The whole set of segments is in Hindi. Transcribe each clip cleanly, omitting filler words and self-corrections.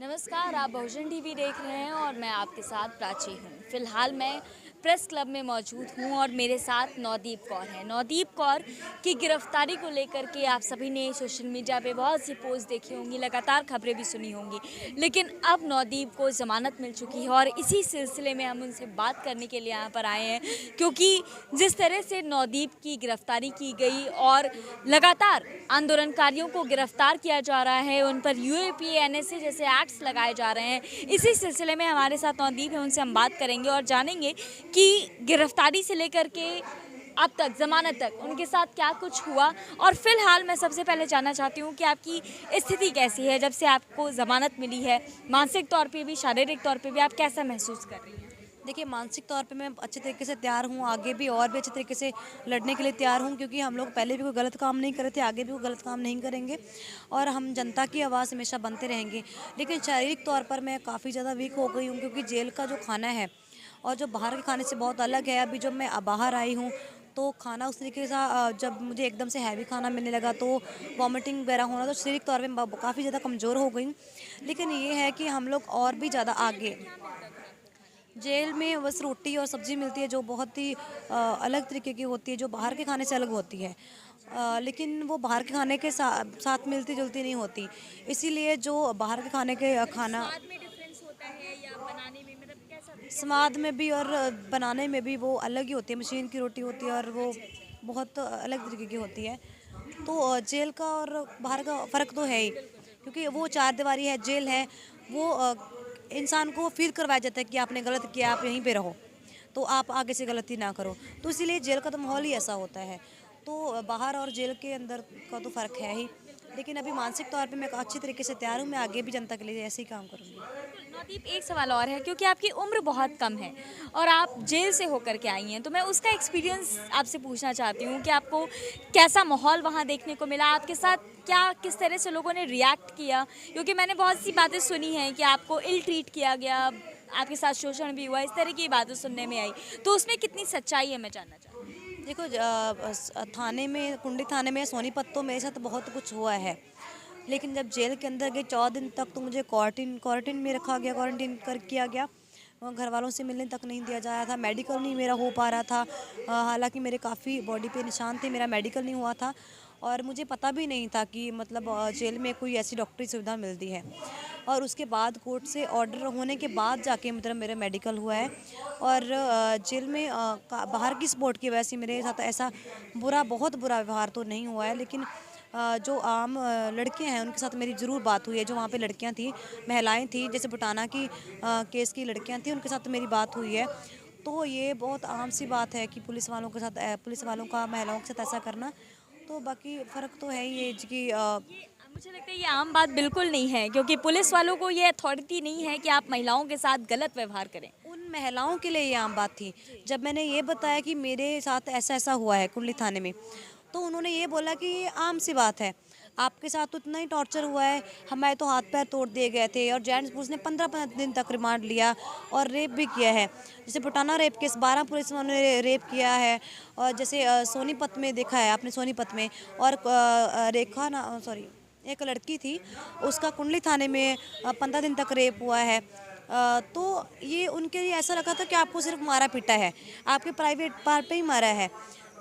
नमस्कार, आप बहुजन टीवी देख रहे हैं और मैं आपके साथ प्राची हूँ। फिलहाल मैं प्रेस क्लब में मौजूद हूँ और मेरे साथ नवदीप कौर हैं। नवदीप कौर की गिरफ्तारी को लेकर के आप सभी ने सोशल मीडिया पे बहुत सी पोस्ट देखी होंगी, लगातार खबरें भी सुनी होंगी। लेकिन अब नवदीप को ज़मानत मिल चुकी है और इसी सिलसिले में हम उनसे बात करने के लिए यहाँ पर आए हैं, क्योंकि जिस तरह से नवदीप की गिरफ्तारी की गई और लगातार आंदोलनकारियों को गिरफ्तार किया जा रहा है, उन पर यूएपीए एनएसए जैसे एक्ट्स लगाए जा रहे हैं। इसी सिलसिले में हमारे साथ नवदीप है, उनसे हम बात करेंगे और जानेंगे कि गिरफ्तारी से लेकर के अब तक जमानत तक उनके साथ क्या कुछ हुआ। और फिलहाल मैं सबसे पहले जानना चाहती हूँ कि आपकी स्थिति कैसी है जब से आपको जमानत मिली है, मानसिक तौर पे भी, शारीरिक तौर पे भी आप कैसा महसूस कर रही हैं? देखिए, मानसिक तौर पे मैं अच्छे तरीके से तैयार हूँ, आगे भी और भी अच्छे तरीके से लड़ने के लिए तैयार हूँ, क्योंकि हम लोग पहले भी कोई गलत काम नहीं करे थे, आगे भी कोई गलत काम नहीं करेंगे और हम जनता की आवाज़ हमेशा बनते रहेंगे। लेकिन शारीरिक तौर पर मैं काफ़ी ज़्यादा वीक हो गई हूँ, क्योंकि जेल का जो खाना है और जो बाहर के खाने से बहुत अलग है। अभी जब मैं बाहर आई हूँ तो खाना उस तरीके से जब मुझे एकदम से हैवी खाना मिलने लगा तो वॉमिटिंग वगैरह होना, तो शारीरिक तौर पर काफ़ी ज़्यादा कमज़ोर हो गई हूँ। लेकिन ये है कि हम लोग और भी ज़्यादा आगे जेल में बस रोटी और सब्ज़ी मिलती है, जो बहुत ही अलग तरीके की होती है, जो बाहर के खाने से अलग होती है। लेकिन वो बाहर के खाने के साथ मिलती जुलती नहीं होती। इसीलिए जो बाहर के खाने के खाना स्वाद में डिफरेंस होता है या बनाने में, मतलब कैसा कैसे? स्वाद में भी और बनाने में भी वो अलग ही होती है। मशीन की रोटी होती है और वो अच्छा अच्छा। बहुत अलग तरीके की होती है। तो जेल का और बाहर का फ़र्क तो है ही, बिल्कुल बिल्कुल। क्योंकि वो चार दीवारी है, जेल है। वो इंसान को फील करवाया जाता है कि आपने गलत किया, आप यहीं पे रहो, तो आप आगे से गलती ना करो। तो इसीलिए जेल का तो माहौल ही ऐसा होता है। तो बाहर और जेल के अंदर का तो फ़र्क है ही। लेकिन अभी मानसिक तौर पे मैं अच्छी तरीके से तैयार हूँ। मैं आगे भी जनता के लिए ऐसे ही काम करूँगी। बिल्कुल, नवदीप एक सवाल और है, क्योंकि आपकी उम्र बहुत कम है और आप जेल से होकर के आई हैं, तो मैं उसका एक्सपीरियंस आपसे पूछना चाहती हूँ कि आपको कैसा माहौल वहाँ देखने को मिला, आपके साथ क्या किस तरह से लोगों ने रिएक्ट किया? क्योंकि मैंने बहुत सी बातें सुनी हैं कि आपको इल ट्रीट किया गया, आपके साथ शोषण भी हुआ, इस तरह की बातें सुनने में आई, तो उसमें कितनी सच्चाई है, मैं जानना चाहती हूँ। देखो, थाने में, कुंडली थाने में, सोनीपत तो मेरे साथ बहुत कुछ हुआ है। लेकिन जब जेल के अंदर गई 14 दिन तक तो मुझे क्वारंटीन में रखा गया, क्वारंटीन कर किया गया। घर वालों से मिलने तक नहीं दिया जा रहा था, मेडिकल नहीं मेरा हो पा रहा था। हालांकि मेरे काफ़ी बॉडी पे निशान थे, मेरा मेडिकल नहीं हुआ था और मुझे पता भी नहीं था कि मतलब जेल में कोई ऐसी डॉक्टरी सुविधा मिलती है। और उसके बाद कोर्ट से ऑर्डर होने के बाद जाके मतलब मेरा मेडिकल हुआ है। और जेल में बाहर की स्पोर्ट की वजह से मेरे साथ ऐसा बहुत बुरा व्यवहार तो नहीं हुआ है। लेकिन जो आम लड़कियां हैं उनके साथ मेरी ज़रूर बात हुई है। जो वहाँ पे लड़कियां थी, महिलाएं थी, जैसे बुटाना की केस की लड़कियां थी, उनके साथ तो मेरी बात हुई है। तो ये बहुत आम सी बात है कि पुलिस वालों के साथ पुलिस वालों का महिलाओं के साथ ऐसा करना। तो बाकी फ़र्क तो है ही है कि ये मुझे लगता है ये आम बात बिल्कुल नहीं है, क्योंकि पुलिस वालों को ये अथॉरिटी नहीं है कि आप महिलाओं के साथ गलत व्यवहार करें। उन महिलाओं के लिए ये आम बात थी। जब मैंने ये बताया कि मेरे साथ ऐसा ऐसा हुआ है कुंडली थाने में, तो उन्होंने ये बोला कि ये आम सी बात है, आपके साथ तो इतना ही टॉर्चर हुआ है, हमारे तो हाथ पैर तोड़ दिए गए थे। और जेंट्स पुलिस ने 15 दिन तक रिमांड लिया और रेप भी किया है। जैसे बुटाना रेप केस 12 पुलिस वालों ने रेप किया है। और जैसे सोनीपत में देखा है आपने, सोनीपत में। और रेखा ना, सॉरी, एक लड़की थी, उसका कुंडली थाने में 15 दिन तक रेप हुआ है। तो ये उनके लिए ऐसा लगा था कि आपको सिर्फ मारा पीटा है, आपके प्राइवेट पार्ट पे ही मारा है।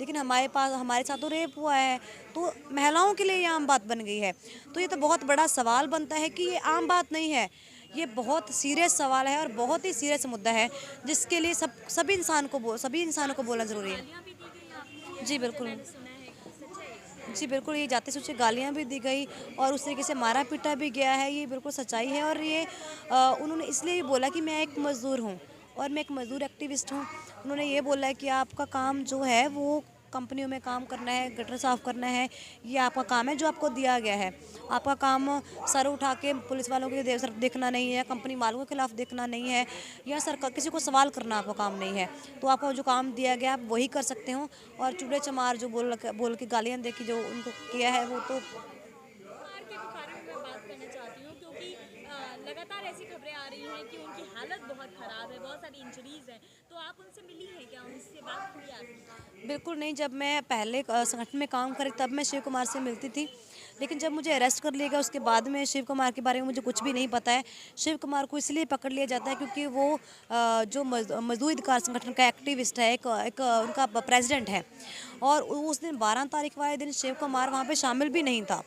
लेकिन हमारे साथ तो रेप हुआ है। तो महिलाओं के लिए ये आम बात बन गई है। तो ये तो बहुत बड़ा सवाल बनता है कि ये आम बात नहीं है, ये बहुत सीरियस सवाल है और बहुत ही सीरियस मुद्दा है, जिसके लिए सभी इंसानों को बोलना ज़रूरी है। गालियाँ भी दी गई आपको, जी जैसे बिल्कुल। मैंने सुना है कि सच्चा है ये? जी बिल्कुल, ये जाते सूचे गालियाँ भी दी गई और उस तरीके से मारा पीटा भी गया है। ये बिल्कुल सच्चाई है। और ये उन्होंने इसलिए भी बोला कि मैं एक मज़दूर हूँ और मैं एक मज़दूर एक्टिविस्ट हूँ। उन्होंने ये बोला है कि आपका काम जो है वो कंपनियों में काम करना है, गटर साफ़ करना है, ये आपका काम है जो आपको दिया गया है। आपका काम सर उठा के पुलिस वालों के सिर्फ देखना नहीं है, कंपनी मालिकों के खिलाफ देखना नहीं है, या सरकार किसी को सवाल करना आपका काम नहीं है। तो आपको जो काम दिया गया आप वही कर सकते हो। और चुड़े चमार जो बोल के गालियाँ दे के जो उनको किया है वो तो परिवार के भी बारे में मैं बात करना चाहती हूँ, क्योंकि लगातार ऐसी खबरें आ रही हैं कि उनकी हालत बहुत ख़राब है, बहुत सारी इंजरीज हैं, तो आप उनसे मिली हैं क्या, उनसे बात हुई आपकी? बिल्कुल नहीं। जब मैं पहले संगठन में काम करी तब मैं शिव कुमार से मिलती थी, लेकिन जब मुझे अरेस्ट कर लिया गया उसके बाद में शिव कुमार के बारे में मुझे कुछ भी नहीं पता है। शिव कुमार को इसलिए पकड़ लिया जाता है क्योंकि वो जो मजदूर अधिकार संगठन का एक्टिविस्ट है, एक उनका प्रेसिडेंट है, और उस दिन 12 तारीख वाले दिन शिव कुमार वहाँ पे शामिल भी नहीं था,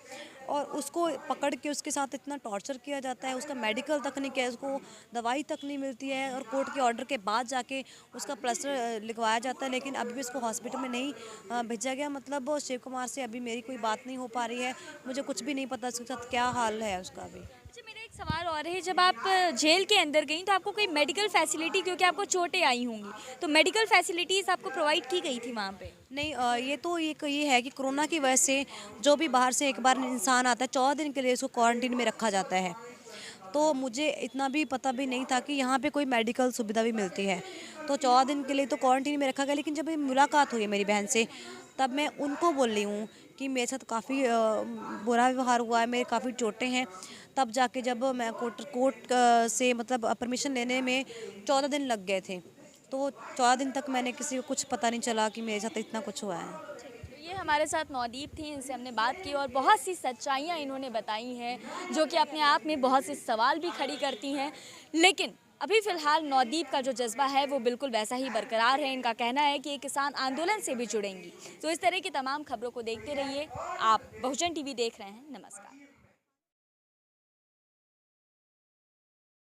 और उसको पकड़ के उसके साथ इतना टॉर्चर किया जाता है, उसका मेडिकल तक नहीं किया, उसको दवाई तक नहीं मिलती है, और कोर्ट के ऑर्डर के बाद जाके उसका प्लास्टर लिखवाया जाता है, लेकिन अभी भी उसको हॉस्पिटल में नहीं भेजा गया। मतलब शिव कुमार से अभी मेरी कोई बात नहीं हो पा रही है, मुझे कुछ भी नहीं पता उसके साथ क्या हाल है उसका अभी। अच्छा, मेरा एक सवाल और है, जब आप जेल के अंदर गई तो आपको कोई मेडिकल फैसिलिटी, क्योंकि आपको चोटें आई होंगी, तो मेडिकल फैसिलिटीज़ आपको प्रोवाइड की गई थी वहाँ पे? नहीं, ये तो ये है कि कोरोना की वजह से जो भी बाहर से एक बार इंसान आता है 14 दिन के लिए उसको क्वारंटीन में रखा जाता है, तो मुझे इतना भी पता भी नहीं था कि यहाँ पे कोई मेडिकल सुविधा भी मिलती है। तो 14 दिन के लिए तो क्वारंटीन में रखा गया, लेकिन जब मेरी मुलाकात हुई है मेरी बहन से, तब मैं उनको बोल रही हूँ कि मेरे साथ काफ़ी बुरा व्यवहार हुआ है, मेरे काफ़ी चोटें हैं। तब जाके जब मैं कोर्ट से मतलब परमिशन लेने में 14 दिन लग गए थे, तो 14 दिन तक मैंने किसी को कुछ पता नहीं चला कि मेरे साथ इतना कुछ हुआ है। तो ये हमारे साथ नौदीप थी, इनसे हमने बात की और बहुत सी सच्चाइयाँ इन्होंने बताई हैं, जो कि अपने आप में बहुत से सवाल भी खड़ी करती हैं। लेकिन अभी फ़िलहाल नौदीप का जो जज्बा है वो बिल्कुल वैसा ही बरकरार है। इनका कहना है कि ये किसान आंदोलन से भी जुड़ेंगी। तो इस तरह की तमाम खबरों को देखते रहिए। आप बहुजन टीवी देख रहे हैं। नमस्कार।